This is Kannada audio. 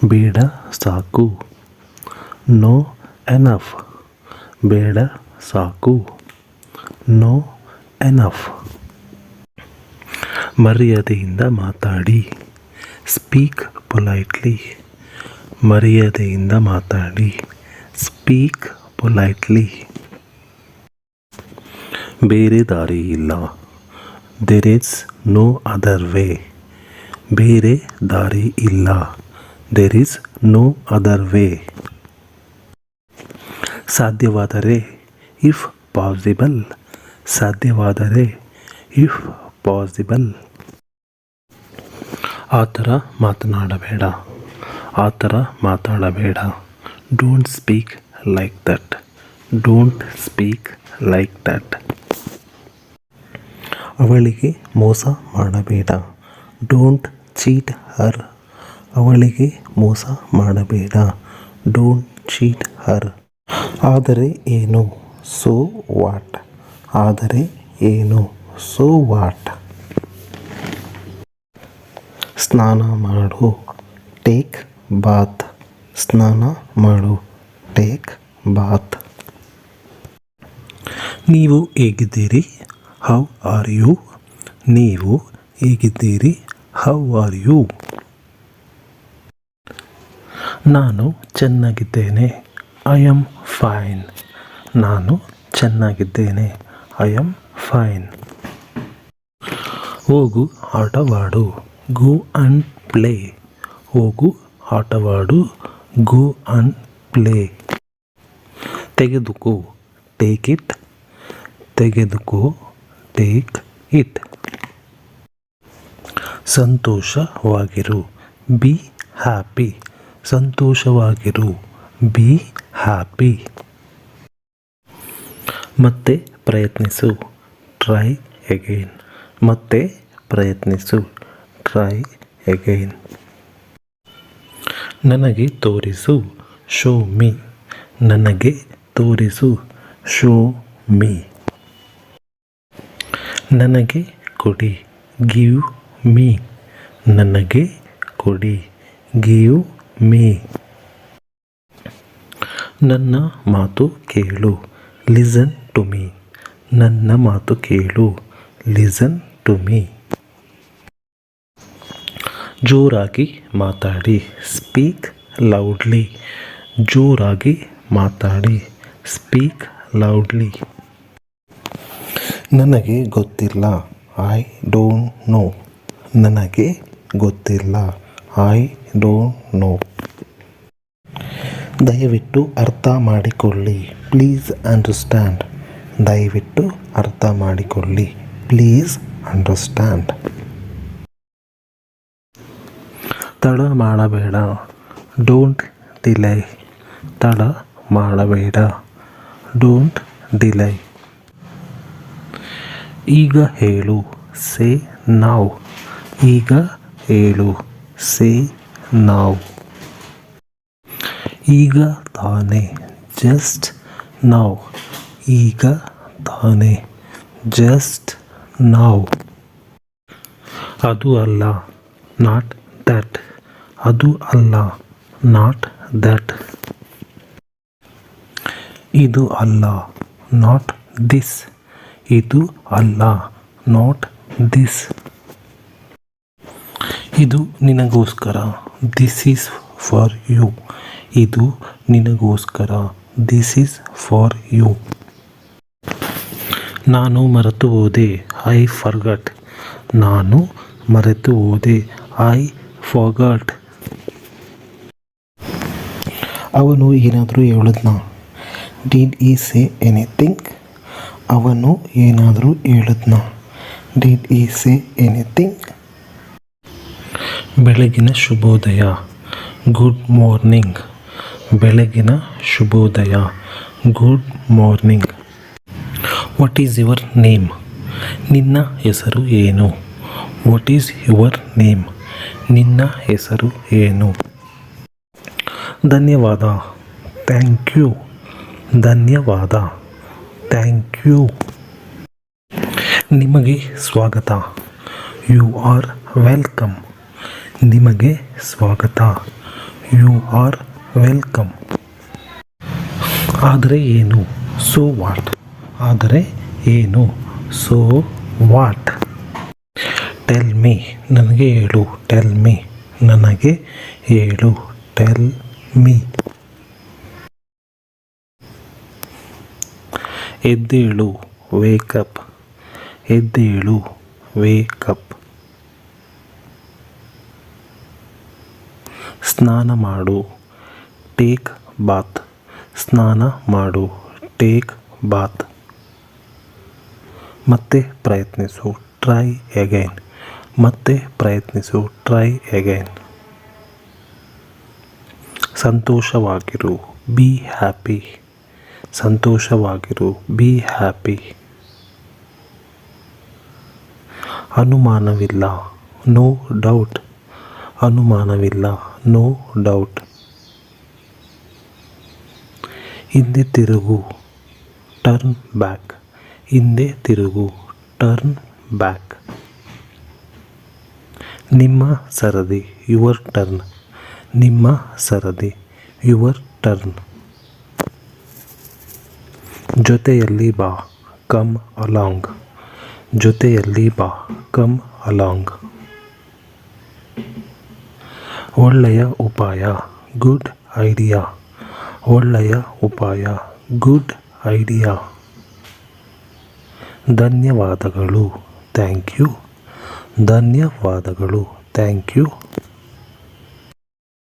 ಬೇಡ ಸಾಕು. No enough. ಬೇಡ ಸಾಕು. No enough. ಮರ್ಯಾದೆಯಿಂದ ಮಾತಾಡಿ. Speak politely. ಮರ್ಯಾದೆಯಿಂದ ಮಾತಾಡಿ. Speak politely. ಬೇರೆ ದಾರಿ ಇಲ್ಲ. There is no other way. ಬೇರೆ ದಾರಿ ಇಲ್ಲ. There is no other way. ಸಾಧ್ಯವಾದರೆ, ಇಫ್ ಪಾಸಿಬಲ್. ಸಾಧ್ಯವಾದರೆ, ಇಫ್ ಪಾಸಿಬಲ್. ಆ ಥರ ಮಾತನಾಡಬೇಡ. ಆ ಥರ ಮಾತಾಡಬೇಡ. Don't speak like that. Don't speak like that. ಅವಳಿಗೆ ಮೋಸ ಮಾಡಬೇಡ. Don't cheat her. ಅವಳಿಗೆ ಮೋಸ ಮಾಡಬೇಡ. Don't cheat her. ಆದರೆ ಏನು? So what. ಆದರೆ ಏನು? So what. ಸ್ನಾನ ಮಾಡು. Take bath. ಸ್ನಾನ ಮಾಡು. Take bath. ನೀವು ಹೇಗಿದ್ದೀರಿ? How are you? ನೀವು ಹೇಗಿದ್ದೀರಿ? How are you? ನಾನು ಚೆನ್ನಾಗಿದ್ದೇನೆ. I am fine. ನಾನು ಚೆನ್ನಾಗಿದ್ದೇನೆ. I am fine. ಹೋಗು ಆಟವಾಡು. Go and play. ಹೋಗು ಆಟವಾಡು. Go and play. ತೆಗೆದುಕೋ. Take it. ತೆಗೆದುಕೋ. Take it. ಸಂತೋಷವಾಗಿರು. Be happy. ಸಂತೋಷವಾಗಿರು. Be happy. ಮತ್ತೆ ಪ್ರಯತ್ನಿಸು. Try again. ಮತ್ತೆ ಪ್ರಯತ್ನಿಸು. Try again. ನನಗೆ ತೋರಿಸು. Show me. ನನಗೆ ತೋರಿಸು. Show me. ನನಗೆ ಕೊಡಿ. Give me. ನನಗೆ ಕೊಡಿ. Give me. ನನ್ನ ಮಾತು ಕೇಳು. Listen to me. ನನ್ನ ಮಾತು ಕೇಳು. Listen to me. ಜೋರಾಗಿ ಮಾತಾಡಿ. Speak loudly. ಜೋರಾಗಿ ಮಾತಾಡಿ. Speak loudly. ನನಗೆ ಗೊತ್ತಿಲ್ಲ. I don't know. ನನಗೆ ಗೊತ್ತಿಲ್ಲ. I don't know. ದಯವಿಟ್ಟು ಅರ್ಥ ಮಾಡಿಕೊಳ್ಳಿ. Please understand. ದಯವಿಟ್ಟು ಅರ್ಥ ಮಾಡಿಕೊಳ್ಳಿ. Please understand. ತಡ ಮಾಡಬೇಡ. Don't delay. ತಡ ಮಾಡಬೇಡ. Don't delay. ಈಗ ಹೇಳು. Say now. ಈಗ ಹೇಳು. Say now. ಈಗ ತಾನೇ. Just now. ಈಗ ತಾನೇ. Just now. ಅದು ಅಲ್ಲ. Not that. ಅದು ಅಲ್ಲ. Not that. ಇದು ಅಲ್ಲ. Not this. ಇದು ಅಲ್ಲ. Not this. ಇದು ನಿನಗೋಸ್ಕರ. This is for you. ಇದು ನಿನಗೋಸ್ಕರ. This is for you. ನಾನು ಮರೆತು ಹೋದೆ. I forgot. ನಾನು ಮರೆತು ಹೋದೆ. I forgot. ಅವನು ಏನಾದರೂ ಹೇಳಿದ್ನಾ? ಡಿಡ್ ಈ ಸೇ ಎನಿಥಿಂಗ್? ಅವನು ಏನಾದರೂ ಹೇಳಿದ್ನಾ? ಡಿಡ್ ಈ ಸೇ ಎನಿಥಿಂಗ್? ಬೆಳಗಿನ ಶುಭೋದಯ. Good morning. ಬೆಳಗಿನ ಶುಭೋದಯ. Good morning. What is your name? ನಿನ್ನ ಹೆಸರು ಏನು? What is your name? ನಿನ್ನ ಹೆಸರು ಏನು? ಧನ್ಯವಾದ. Thank you. ಧನ್ಯವಾದ. Thank you. ನಿಮಗೆ ಸ್ವಾಗತ. You are welcome. ನಿಮಗೆ ಸ್ವಾಗತ. You are welcome. ಆದರೆ ಏನು? So what. ಆದರೆ ಏನು? So what. Tell me. ನನಗೆ ಹೇಳು. Tell me. ನನಗೆ ಹೇಳು. Tell me. ಎದ್ದೇಳು. ವೇಕಪ್. ಎದ್ದೇಳು. ವೇಕಪ್. ಸ್ನಾನ ಮಾಡು. Take bath. ಸ್ನಾನ ಮಾಡು. ಟೇಕ್ ಬಾತ್. ಮತ್ತೆ ಪ್ರಯತ್ನಿಸು. Try again. ಮತ್ತೆ ಪ್ರಯತ್ನಿಸು. Try again. ಸಂತೋಷವಾಗಿರು. Be happy. ಸಂತೋಷವಾಗಿರು. Be happy. ಅನುಮಾನವಿಲ್ಲ. No doubt. ಅನುಮಾನವಿಲ್ಲ. No doubt. ಹಿಂದೆ ತಿರುಗು. Turn back. ಹಿಂದೆ ತಿರುಗು. Turn back. ನಿಮ್ಮ ಸರದಿ. Your turn. ನಿಮ್ಮ ಸರದಿ. Your turn. ಜೊತೆಯಲ್ಲಿ ಬಾ. Come along. ಜೊತೆಯಲ್ಲಿ ಬಾ. Come along. ಒಳ್ಳೆಯ ಉಪಾಯ. Good idea. ಒಳ್ಳೆಯ ಉಪಾಯ. Good idea. ಧನ್ಯವಾದಗಳು. Thank you. ಧನ್ಯವಾದಗಳು. Thank you.